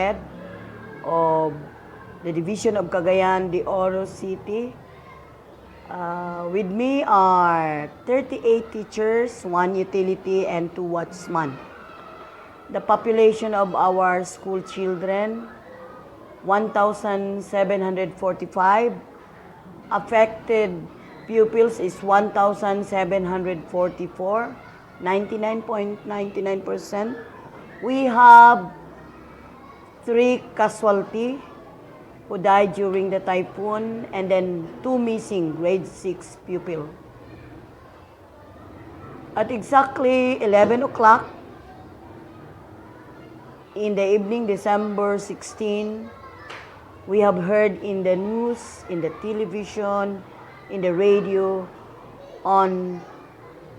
head of the Division of Cagayan de Oro City. With me are 38 teachers, 1 utility, and 2 watchmen. The population of our school children, 1,745. Affected pupils is 1,744, 99.99%. We have 3 casualty who died during the typhoon, and then 2 missing grade 6 pupil. At exactly 11 o'clock in the evening, December 16, we have heard in the news, in the television, in the radio, on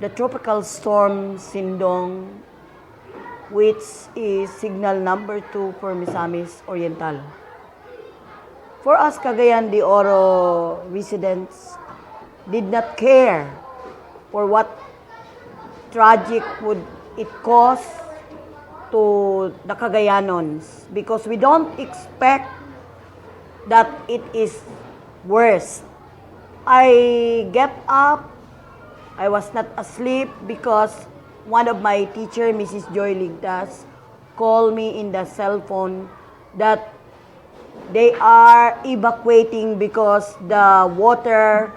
the tropical storm Sendong, which is signal number 2 for Misamis Oriental. For us, Cagayan de Oro residents did not care for what tragic would it cause to the Cagayanons, because we don't expect that it is worse. I get up, I was not asleep because one of my teacher, Mrs. Joy Ligtas, called me in the cell phone that they are evacuating because the water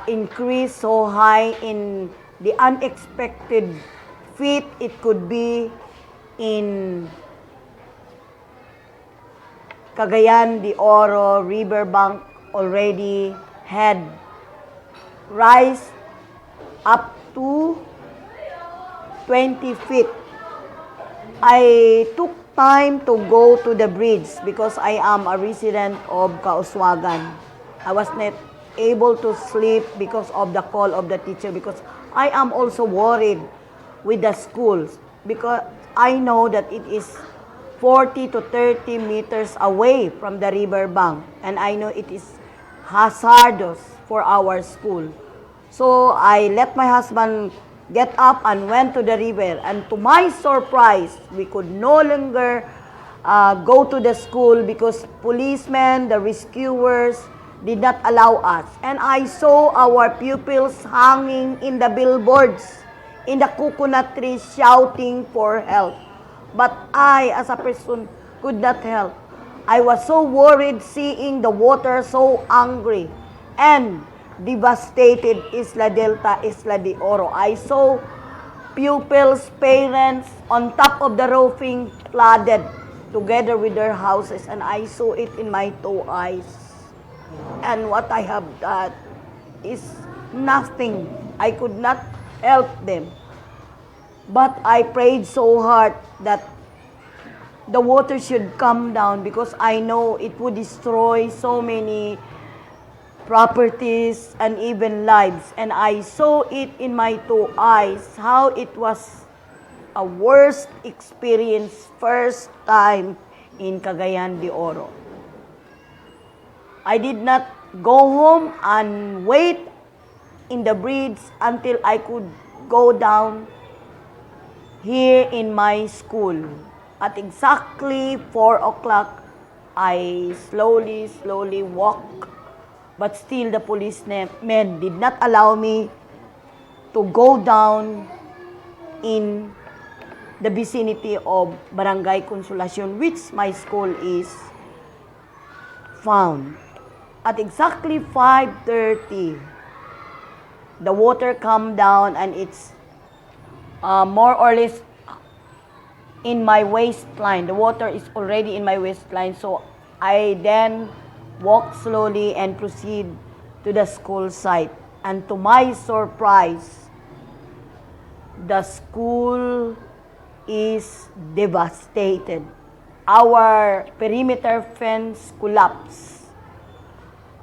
increased so high in the unexpected feet it could be in Cagayan de Oro riverbank already had rise up to 20 feet. I took time to go to the bridge because I am a resident of Kauswagan. I was not able to sleep because of the call of the teacher, because I am also worried with the schools, because I know that it is 40 to 30 meters away from the riverbank, and I know it is hazardous for our school. So I let my husband get up and went to the river, and to my surprise, we could no longer go to the school because policemen, the rescuers, did not allow us. And I saw our pupils hanging in the billboards, in the coconut trees, shouting for help. But I, as a person, could not help. I was so worried seeing the water so angry and devastated Isla Delta, Isla de Oro. I saw pupils, parents on top of the roofing flooded together with their houses, and I saw it in my 2 eyes. And what I have done is nothing. I could not help them. But I prayed so hard that the water should come down, because I know it would destroy so many properties and even lives. And I saw it in my 2 eyes, how it was a worst experience, first time in Cagayan de Oro. I did not go home and wait in the bridge until I could go down here in my school. At exactly 4 o'clock, I slowly walk, but still the policemen did not allow me to go down in the vicinity of Barangay Consolacion, which my school is found. At exactly 5:30, the water come down, and it's more or less in my waistline. The water is already in my waistline, so I then walk slowly and proceed to the school site. And to my surprise, the school is devastated. Our perimeter fence collapsed.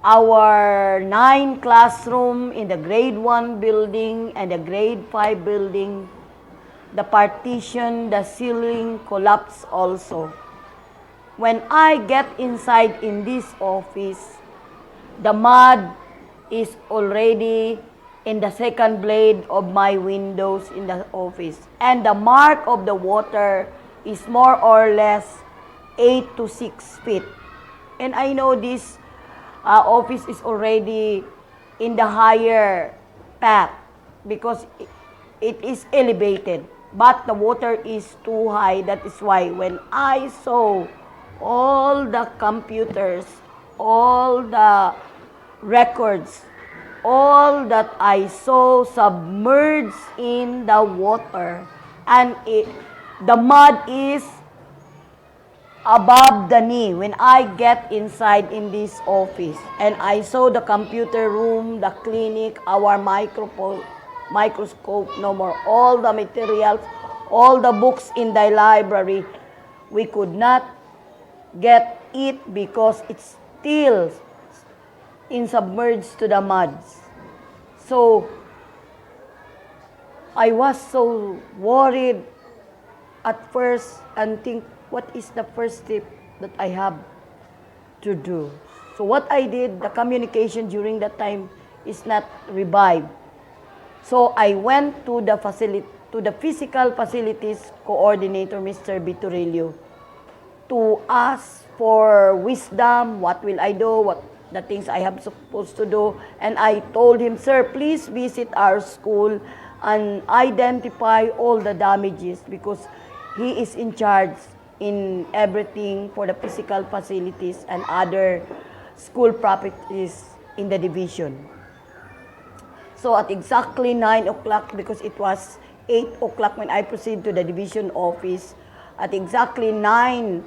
Our 9 classroom in the grade 1 building and the grade 5 building, the partition, the ceiling collapsed also. When I get inside in this office, the mud is already in the second blade of my windows in the office. And the mark of the water is more or less 8 to 6 feet. And I know this office is already in the higher path because it is elevated. But the water is too high. That is why when I saw all the computers, all the records, all that I saw submerged in the water, and the mud is above the knee when I get inside in this office. And I saw the computer room, the clinic, our microscope, no more, all the materials, all the books in the library. We could not get it because it's still submerged to the muds. So, I was so worried at first and think, what is the first step that I have to do? So what I did, the communication during that time is not revived. So I went to the physical facilities coordinator, Mr. Bitorillo, to ask for wisdom, what will I do, what the things I have supposed to do. And I told him, sir, please visit our school and identify all the damages because he is in charge in everything for the physical facilities and other school properties in the division. So at exactly 9 o'clock, because it was 8 o'clock when I proceeded to the division office, at exactly 9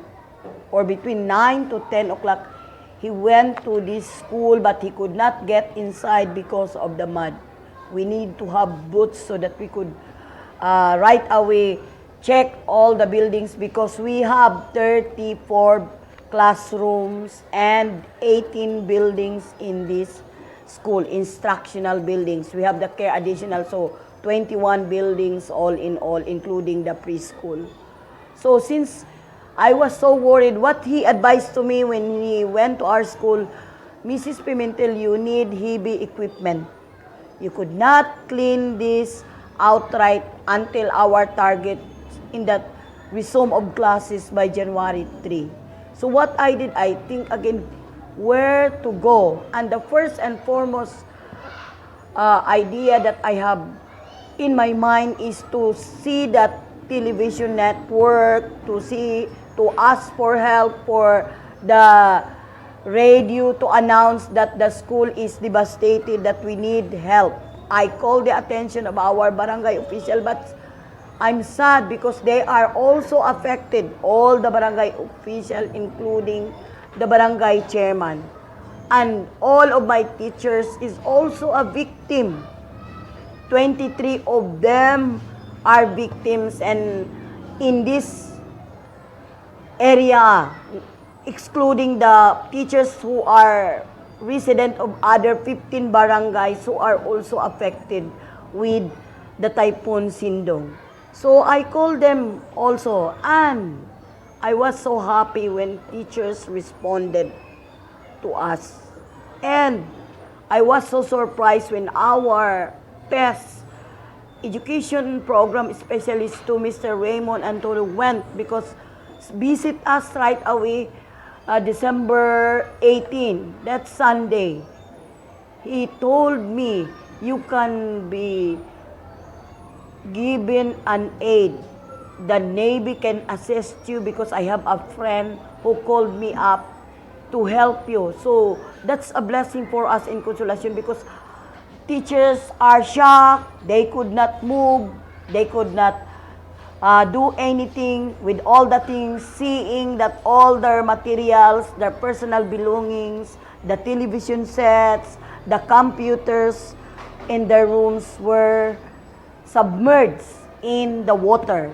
or between 9 to 10 o'clock, he went to this school but he could not get inside because of the mud. We need to have boots so that we could right away check all the buildings because we have 34 classrooms and 18 buildings in this school, instructional buildings. We have the care additional, so 21 buildings all in all, including the preschool. So since I was so worried, what he advised to me when he went to our school, Mrs. Pimentel, you need heavy equipment. You could not clean this outright until our target in that resume of classes by January 3. So what I did, I think again, where to go. And the first and foremost idea that I have in my mind is to see that television network, to ask for help for the radio to announce that the school is devastated, that we need help. I call the attention of our barangay official, but I'm sad because they are also affected, all the barangay official, including the barangay chairman. And all of my teachers is also a victim. 23 of them are victims, and in this area, excluding the teachers who are resident of other 15 barangays who are also affected with the Typhoon Sendong. So I called them also, and I was so happy when teachers responded to us. And I was so surprised when our PES education program specialist to Mr. Raymond Antonio went, because visit us right away December 18, that Sunday. He told me, you can be given an aid. The Navy can assist you because I have a friend who called me up to help you. So that's a blessing for us in Consolacion because teachers are shocked. They could not move. They could not do anything with all the things, seeing that all their materials, their personal belongings, the television sets, the computers in their rooms were submerged in the water.